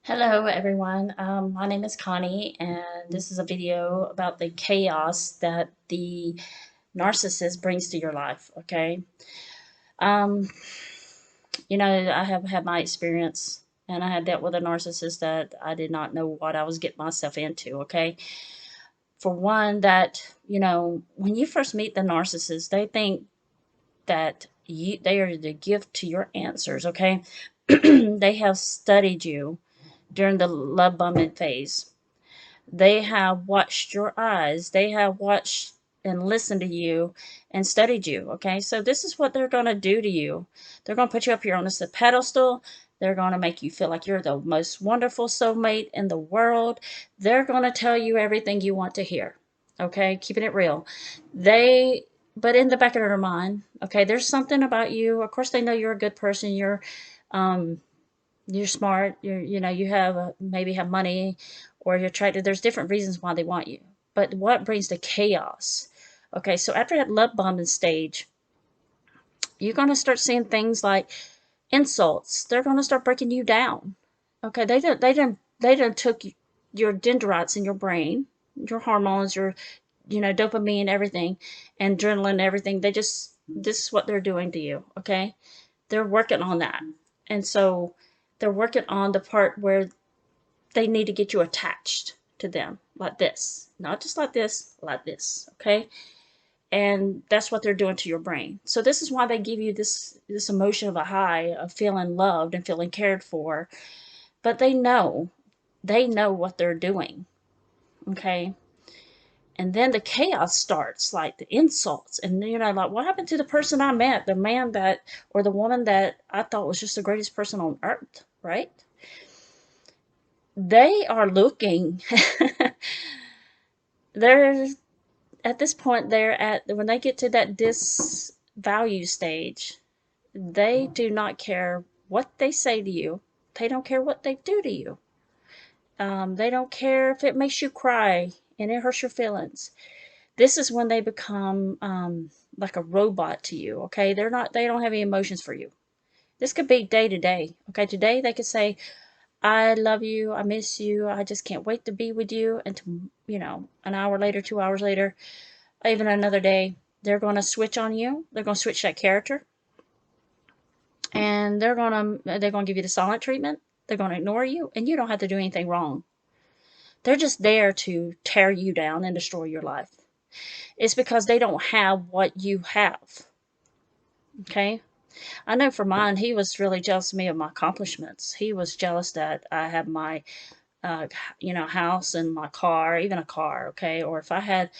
Hello, everyone. My name is Connie, and this is a video about the chaos that the narcissist brings to your life. Okay. Um, I have had my experience, and I had dealt with a narcissist that I did not know what I was getting myself into. Okay. For one, when you first meet the narcissist, they think that they are the gift to your answers. Okay. They have studied you during the love bombing phase. They have watched your eyes. They have watched and listened to you and studied you. Okay. So this is what they're going to do to you. They're going to put you up here on this pedestal. They're going to make you feel like you're the most wonderful soulmate in the world. They're going to tell you everything you want to hear. Okay. Keeping it real. But in the back of their mind, okay, there's something about you. Of course, they know you're a good person. Um, you're smart, you have maybe have money, or you're attractive. There's different reasons why they want you. But what brings the chaos? Okay, so after that love bombing stage, you're going to start seeing things like insults. They're going to start breaking you down. Okay, they don't took your dendrites in your brain, your hormones, your dopamine, everything, and adrenaline, everything. This is what they're doing to you. Okay, they're working on that. And so they're working on the part where they need to get you attached to them like this. Not just like this, okay? And that's what they're doing to your brain. So this is why they give you this emotion of a high of feeling loved and feeling cared for. But they know what they're doing, okay? And then the chaos starts, like the insults, and like, what happened to the person I met, the man that, or the woman that I thought was just the greatest person on earth, right? They are looking. They're at this point. They're at when they get to that disvalue stage. They do not care what they say to you. They don't care what they do to you. They don't care if it makes you cry and it hurts your feelings. This is when they become like a robot to you. Okay, they don't have any emotions for you. This could be day to day. Okay, today they could say, I love you, I miss you, I just can't wait to be with you. And an hour later, 2 hours later, even another day, they're going to switch on you. They're going to switch that character, and they're going to give you the silent treatment. They're going to ignore you, and you don't have to do anything wrong. They're just there to tear you down and destroy your life. It's because they don't have what you have. Okay? I know for mine, he was really jealous of me of my accomplishments. He was jealous that I have my house and my car, even a car, okay? Or if I had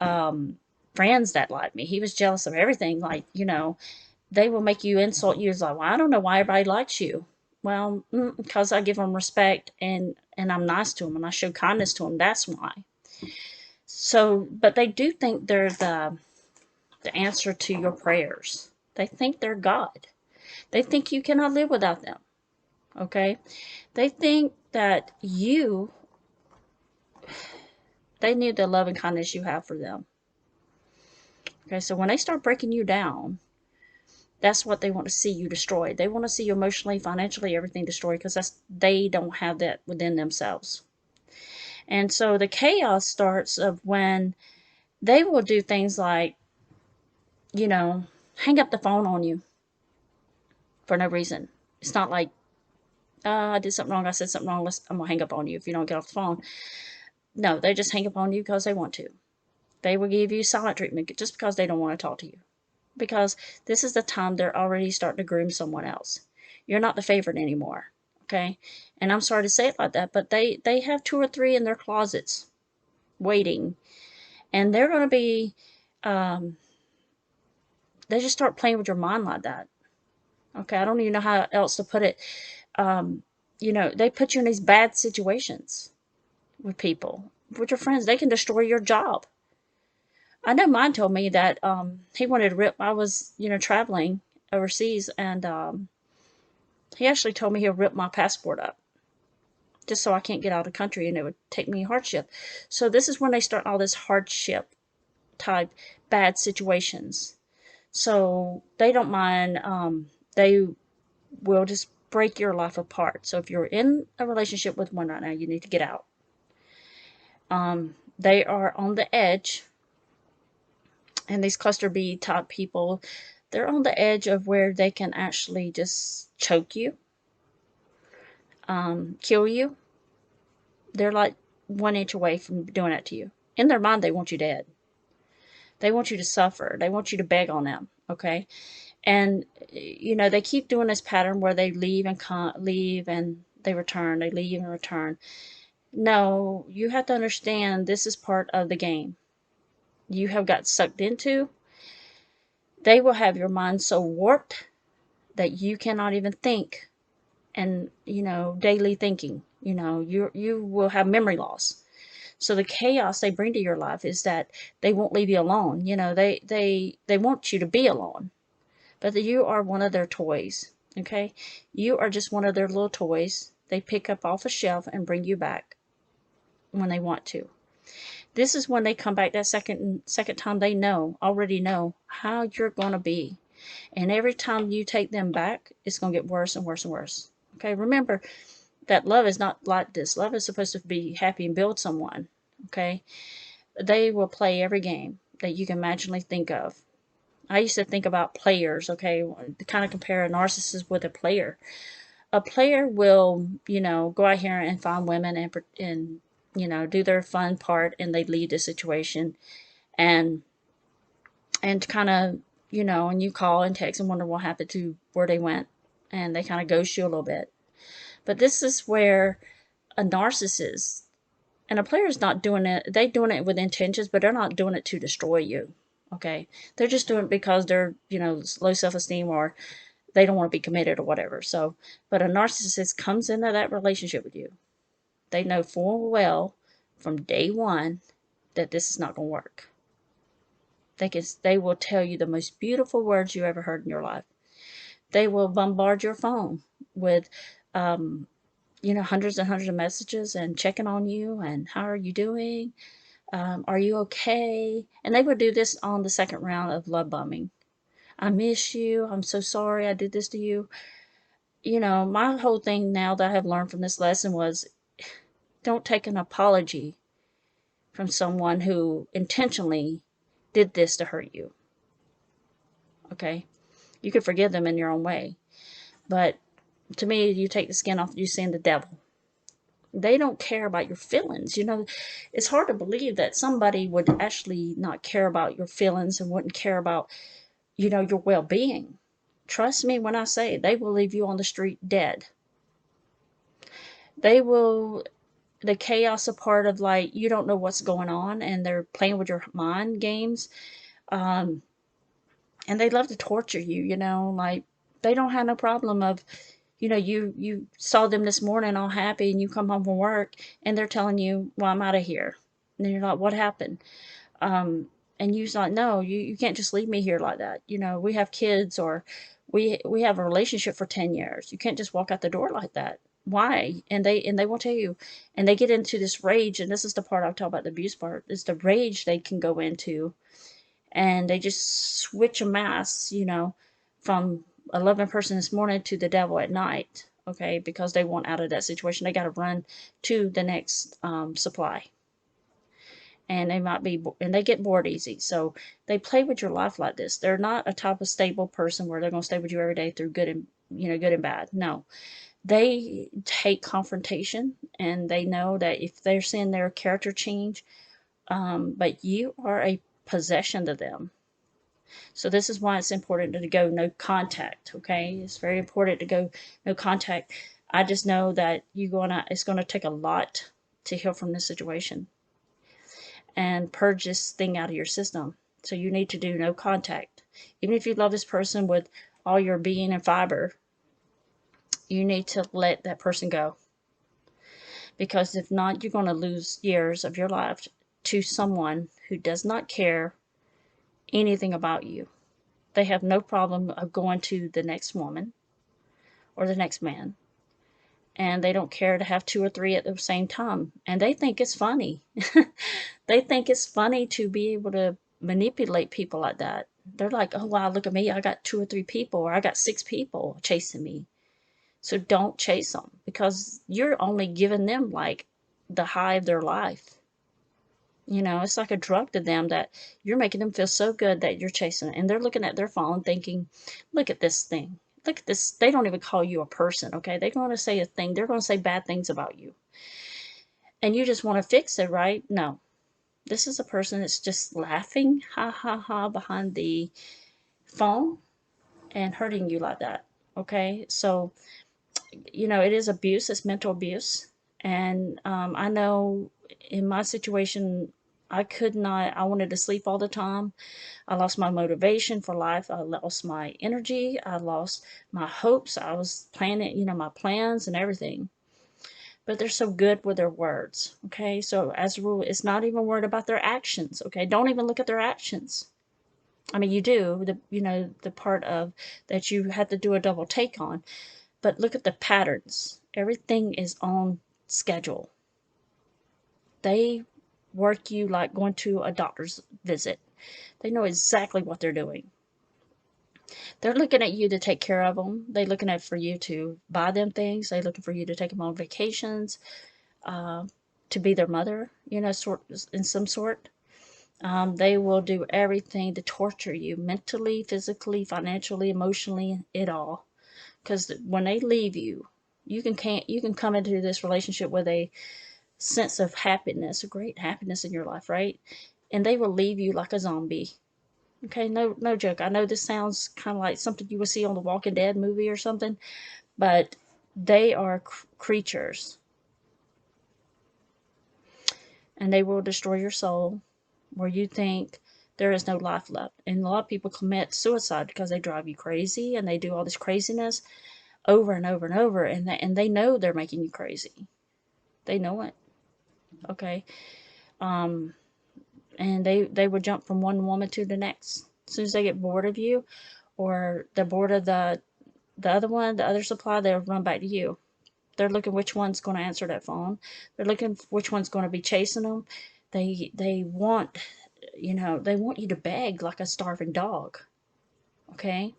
um, friends that liked me, he was jealous of everything. Like, they will make you insult you. It's like, well, I don't know why everybody likes you. Well, because I give them respect and I'm nice to them and I show kindness to them. That's why. So, but they do think they're the answer to your prayers. They think they're God. They think you cannot live without them. Okay? They think that they need the love and kindness you have for them. Okay, so when they start breaking you down, that's what they want to see you destroyed. They want to see you emotionally, financially, everything destroyed because they don't have that within themselves. And so the chaos starts of when they will do things like, you know, hang up the phone on you for no reason. It's not like, I did something wrong, I said something wrong, I'm going to hang up on you if you don't get off the phone. No, they just hang up on you because they want to. They will give you silent treatment just because they don't want to talk to you. Because this is the time they're already starting to groom someone else. You're not the favorite anymore, okay? And I'm sorry to say it like that, but they have two or three in their closets waiting, and they're going to be, um, they just start playing with your mind like that. Okay, I don't even know how else to put it. Um, they put you in these bad situations with people, with your friends. They can destroy your job. I know mine told me that he wanted to rip. I was, traveling overseas, and he actually told me he'll rip my passport up just so I can't get out of the country, and it would take me hardship. So this is when they start all this hardship type bad situations. So they don't mind. They will just break your life apart. So if you're in a relationship with one right now, you need to get out. They are on the edge, and these cluster B type people, they're on the edge of where they can actually just choke you, kill you. They're like 1 inch away from doing it to you. In their mind, they want you dead. They want you to suffer. They want you to beg on them. Okay. And, they keep doing this pattern where they leave and leave and they return. They leave and return. No, you have to understand this is part of the game you have got sucked into. They will have your mind so warped that you cannot even think, and daily thinking, you will have memory loss. So the chaos they bring to your life is that they won't leave you alone. They want you to be alone, but you are one of their toys. Okay, you are just one of their little toys they pick up off a shelf and bring you back when they want to. This is when they come back that second time. They already know how you're going to be. And every time you take them back, it's going to get worse and worse and worse. Okay, remember that love is not like this. Love is supposed to be happy and build someone. Okay, they will play every game that you can imaginably think of. I used to think about players, okay, to kind of compare a narcissist with a player. A player will, go out here and find women and do their fun part, and they lead the situation, and kind of, and you call and text and wonder what happened to where they went, and they kind of ghost you a little bit. But this is where a narcissist and a player is not doing it. They're doing it with intentions, but they're not doing it to destroy you. Okay, they're just doing it because they're low self-esteem, or they don't want to be committed or whatever. So, but a narcissist comes into that relationship with you. They know full well from day one that this is not going to work. They will tell you the most beautiful words you ever heard in your life. They will bombard your phone with, hundreds and hundreds of messages and checking on you and how are you doing? Are you okay? And they would do this on the second round of love bombing. I miss you. I'm so sorry I did this to you. My whole thing now that I have learned from this lesson was, don't take an apology from someone who intentionally did this to hurt you. Okay? You can forgive them in your own way. But to me, you take the skin off, you sin the devil. They don't care about your feelings. It's hard to believe that somebody would actually not care about your feelings and wouldn't care about, your well-being. Trust me when I say they will leave you on the street dead. They will, the chaos a part of, like, you don't know what's going on and they're playing with your mind games. And they love to torture you, like they don't have no problem of, you saw them this morning all happy and you come home from work and they're telling you, well, I'm out of here. And you're like, what happened? And you're like, no, you can't just leave me here like that. We have kids, or we have a relationship for 10 years. You can't just walk out the door like that. Why? And they will tell you, and they get into this rage. And this is the part I'll talk about, the abuse part, is the rage they can go into, and they just switch a mass, from a loving person this morning to the devil at night. Okay, because they want out of that situation. They got to run to the next supply. And they get bored easy. So they play with your life like this. They're not a type of stable person where they're going to stay with you every day through good and bad. No, they take confrontation, and they know that if they're seeing their character change, but you are a possession to them. So this is why it's important to go no contact. Okay, it's very important to go no contact. I just know that it's gonna take a lot to heal from this situation and purge this thing out of your system. So you need to do no contact. Even if you love this person with all your being and fiber, you need to let that person go. Because if not, you're going to lose years of your life to someone who does not care anything about you. They have no problem of going to the next woman or the next man. And they don't care to have 2 or 3 at the same time. And they think it's funny. They think it's funny to be able to manipulate people like that. They're like, oh, wow, look at me. I got 2 or 3 people, or I got 6 people chasing me. So don't chase them, because you're only giving them like the high of their life. You know, it's like a drug to them that you're making them feel so good that you're chasing it. And they're looking at their phone thinking, look at this thing. Look at this. They don't even call you a person, okay? They're going to say a thing. They're going to say bad things about you. And you just want to fix it, right? No. This is a person that's just laughing, ha ha ha, behind the phone and hurting you like that, okay? So, you know, it is abuse, it's mental abuse. And I know in my situation, I could not, I wanted to sleep all the time. I lost my motivation for life. I lost my energy. I lost my hopes. I was planning, you know, my plans and everything. But they're so good with their words. Okay. So as a rule, it's not even worried about their actions. Okay. Don't even look at their actions. I mean, you do the, you know, the part of that you had to do a double take on, but look at the patterns. Everything is on schedule. They work you like going to a doctor's visit. They know exactly what they're doing. They're looking at you to take care of them. They're looking at for you to buy them things. They're looking for you to take them on vacations, uh, to be their mother, you know, sort in some sort. They will do everything to torture you mentally, physically, financially, emotionally, it all. Because when they leave you, you can come into this relationship with a sense of happiness, a great happiness in your life, right? And they will leave you like a zombie. Okay, no joke. I know this sounds kind of like something you would see on the Walking Dead movie or something, but they are creatures, and they will destroy your soul where you think there is no life left. And a lot of people commit suicide because they drive you crazy and they do all this craziness over and over and over, and they know they're making you crazy. They know it. Okay. Um, and they would jump from one woman to the next. As soon as they get bored of you, or they're bored of the other one, the other supply, they'll run back to you. They're looking which one's going to answer that phone. They're looking which one's going to be chasing them. They want, you know, they want you to beg like a starving dog. Okay,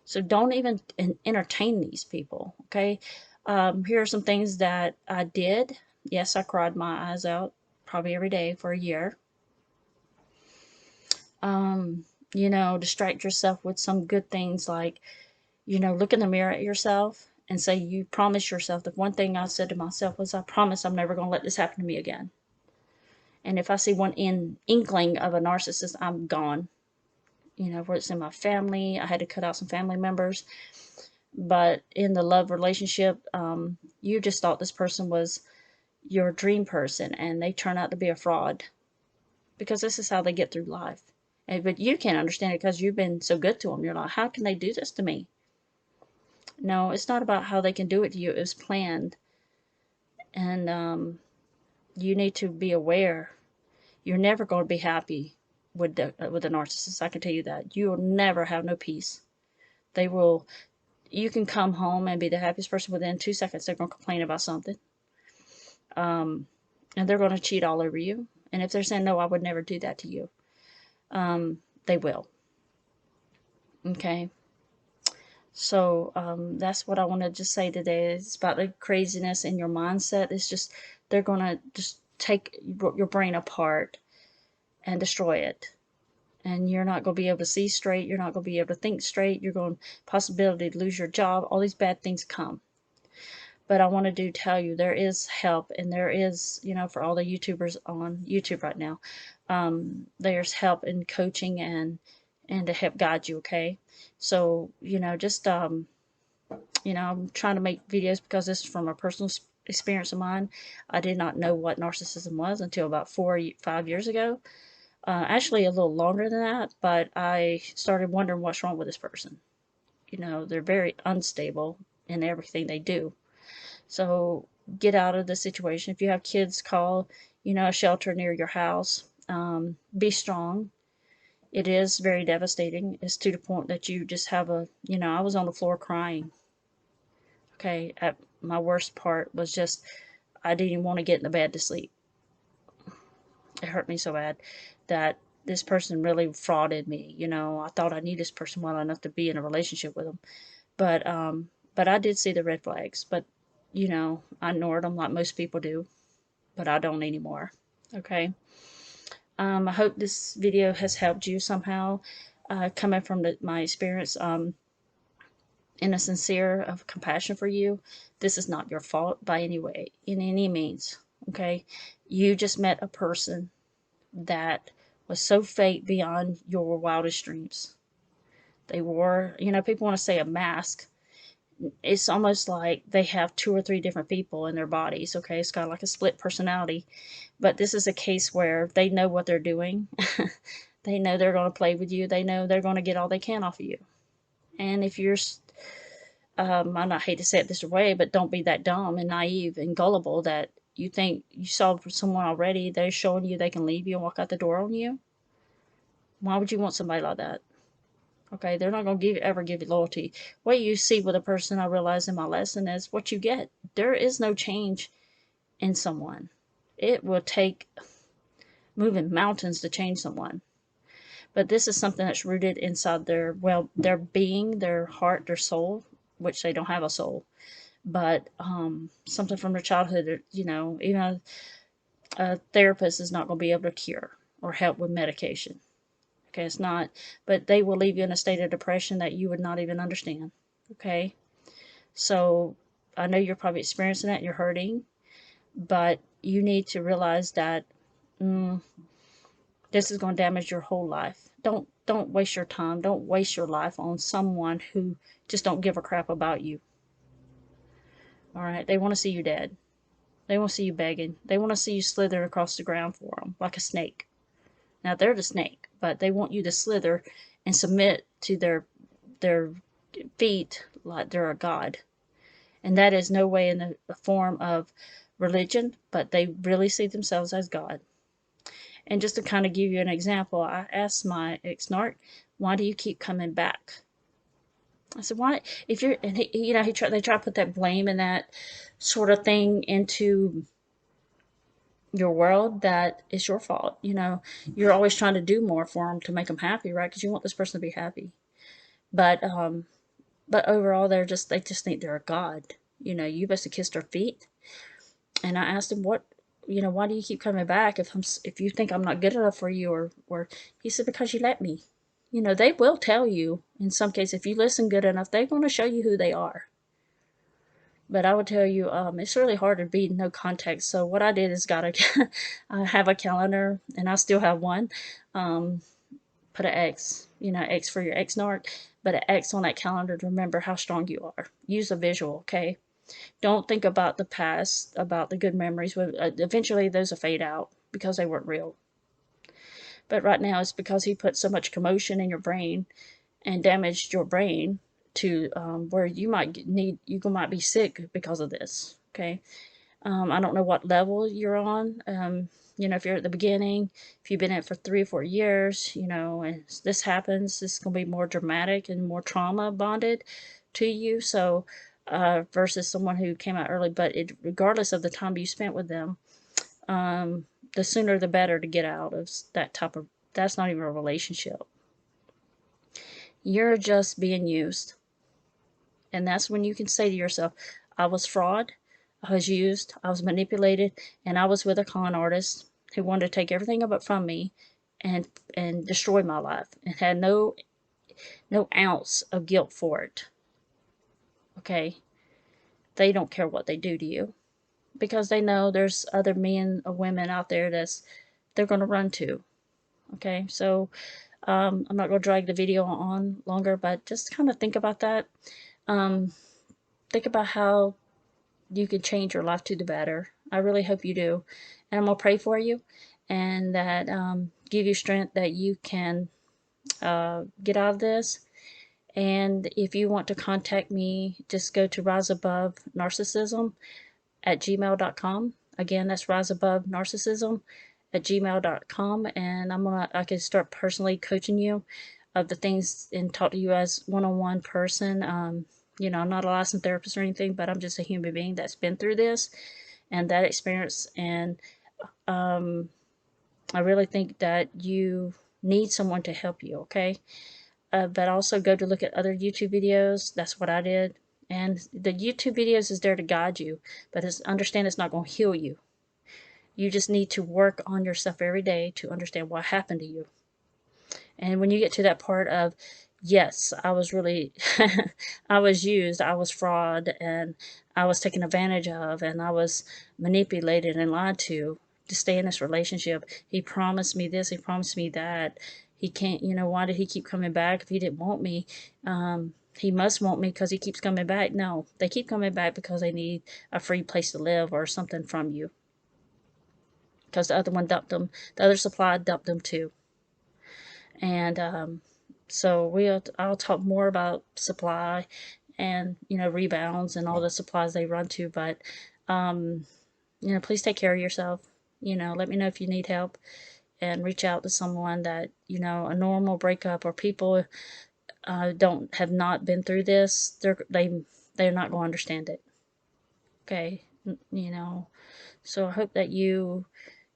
so don't even entertain these people. Okay, here are some things that I did. Yes, I cried my eyes out probably every day for a year. Um, you know, distract yourself with some good things like, you know, look in the mirror at yourself and say, you promise yourself. The one thing I said to myself was, I promise I'm never going to let this happen to me again. And if I see one inkling of a narcissist, I'm gone. You know, where it's in my family, I had to cut out some family members. But in the love relationship, you just thought this person was your dream person, and they turn out to be a fraud, because this is how they get through life. But you can't understand it because you've been so good to them. You're like, how can they do this to me? No, it's not about how they can do it to you. It was planned. And you need to be aware. You're never going to be happy with the narcissist. I can tell you that. You will never have no peace. They will. You can come home and be the happiest person, within 2 seconds they're going to complain about something. And they're going to cheat all over you. And if they're saying, no, I would never do that to you, they will. Okay. So that's what I want to just say today. It's about the craziness in your mindset. It's just, they're going to just take your brain apart and destroy it. And you're not going to be able to see straight. You're not going to be able to think straight. You're going to possibility to lose your job. All these bad things come. But I want to tell you, there is help, and there is, you know, for all the YouTubers on YouTube right now, there's help in coaching and to help guide you. Okay, so you know, just you know, I'm trying to make videos because this is from a personal experience of mine. I did not know what narcissism was until about 5 years ago. Actually, a little longer than that, but I started wondering what's wrong with this person. You know, they're very unstable in everything they do. So get out of the situation. If you have kids, call, you know, a shelter near your house. Be strong. It is very devastating. It's to the point that you just have a, you know, I was on the floor crying. Okay, my worst part was just, I didn't even want to get in the bed to sleep. It hurt me so bad that this person really frauded me. You know, I thought I knew this person well enough to be in a relationship with them. But But I did see the red flags, but you know, I ignored them like most people do, but I don't anymore. Okay. I hope this video has helped you somehow, coming from my experience. In a sincere of compassion for you, this is not your fault by any way, in any means. Okay. You just met a person that was so fake beyond your wildest dreams. They wore, you know, people want to say a mask. It's almost like they have two or three different people in their bodies. Okay. It's kind of like a split personality. But this is a case where they know what they're doing. They know they're going to play with you. They know they're going to get all they can off of you. And if you're, I not hate to say it this way, but don't be that dumb and naive and gullible that you think you saw someone already. They're showing you they can leave you and walk out the door on you. Why would you want somebody like that? Okay, they're not going to ever give you loyalty. What you see with a person, I realize in my lesson, is what you get. There is no change in someone. It will take moving mountains to change someone. But this is something that's rooted inside their, well, their being, their heart, their soul, which they don't have a soul. But something from their childhood, you know, even a therapist is not going to be able to cure or help with medication. Okay, it's not, but they will leave you in a state of depression that you would not even understand. Okay, so I know you're probably experiencing that and you're hurting, but you need to realize that this is going to damage your whole life. Don't waste your time. Don't waste your life on someone who just don't give a crap about you. All right, they want to see you dead. They want to see you begging. They want to see you slither across the ground for them like a snake. Now they're the snake, but they want you to slither and submit to their feet like they're a god. And that is no way in the form of religion, but they really see themselves as God. And just to kind of give you an example, I asked my ex-narc, why do you keep coming back? I said, why? If you're, and he, you know, they try to put that blame and that sort of thing into your world, that it's your fault. You know, you're always trying to do more for them to make them happy, right? Because you want this person to be happy. But overall, they just think they're a god. You know, you must have kissed their feet. And I asked him, what, you know, why do you keep coming back if you think I'm not good enough for you, or he said, because you let me. You know, they will tell you in some cases, if you listen good enough, they're going to show you who they are. But I would tell you, it's really hard to be no context. So what I did is I have a calendar, and I still have one. Put an X, you know, X for your ex-narc, but an X on that calendar to remember how strong you are. Use a visual, okay? Don't think about the past, about the good memories. Eventually, those will fade out because they weren't real. But right now, it's because he put so much commotion in your brain and damaged your brain to where you might be sick because of this. Okay, I don't know what level you're on. You know, if you're at the beginning, if you've been in it for 3 or 4 years, you know, and this happens, this is going to be more dramatic and more trauma bonded to you. So, versus someone who came out early, but regardless of the time you spent with them, the sooner the better to get out of that type of, that's not even a relationship. You're just being used. And that's when you can say to yourself, I was fraud, I was used, I was manipulated, and I was with a con artist who wanted to take everything up from me and destroy my life, and had no ounce of guilt for it. Okay? They don't care what they do to you, because they know there's other men or women out there they're going to run to. Okay? So I'm not going to drag the video on longer, but just kind of think about that. Think about how you can change your life to the better. I really hope you do. And I'm going to pray for you, and that give you strength that you can get out of this. And if you want to contact me, just go to riseabovenarcissism@gmail.com. Again, that's riseabovenarcissism@gmail.com. And I can start personally coaching you of the things and talk to you as one-on-one person. You know, I'm not a licensed therapist or anything, but I'm just a human being that's been through this and that experience. And I really think that you need someone to help you, okay? But also go to look at other YouTube videos. That's what I did. And the YouTube videos is there to guide you, but understand it's not going to heal you. You just need to work on yourself every day to understand what happened to you. And when you get to that part of, yes, I was really, I was used, I was fraud, and I was taken advantage of, and I was manipulated and lied to stay in this relationship. He promised me this, he promised me that. He can't, why did he keep coming back if he didn't want me? He must want me because he keeps coming back. No, they keep coming back because they need a free place to live or something from you. Because the other one dumped them, the other supply dumped them too. And so I'll talk more about supply and rebounds and all the supplies they run to. But please take care of yourself. Let me know if you need help, and reach out to someone that a normal breakup, or people don't have not been through this. They're not going to understand it. Okay, So I hope that you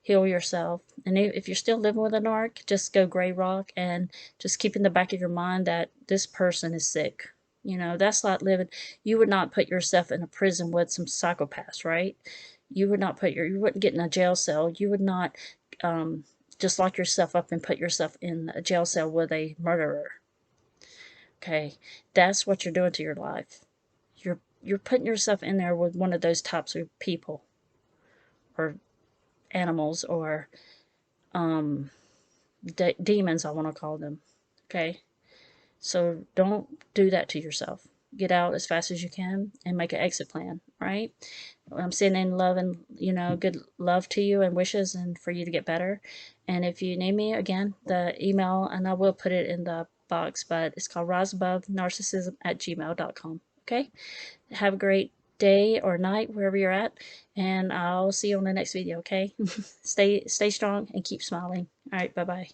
heal yourself. And if you're still living with a narc, just go gray rock and just keep in the back of your mind that this person is sick. That's not living. You would not put yourself in a prison with some psychopaths, right? You would not you wouldn't get in a jail cell. You would not just lock yourself up and put yourself in a jail cell with a murderer. Okay, that's what you're doing to your life. You're putting yourself in there with one of those types of people, or animals, or demons, I want to call them. Okay, so don't do that to yourself. Get out as fast as you can and make an exit plan. Right? I'm sending love and good love to you and wishes, and for you to get better. And if you need me again, the email, and I will put it in the box, but it's called riseabovenarcissism@gmail.com. Okay, have a great day or night wherever you're at, and I'll see you on the next video. Okay, stay strong and keep smiling. All right, bye bye.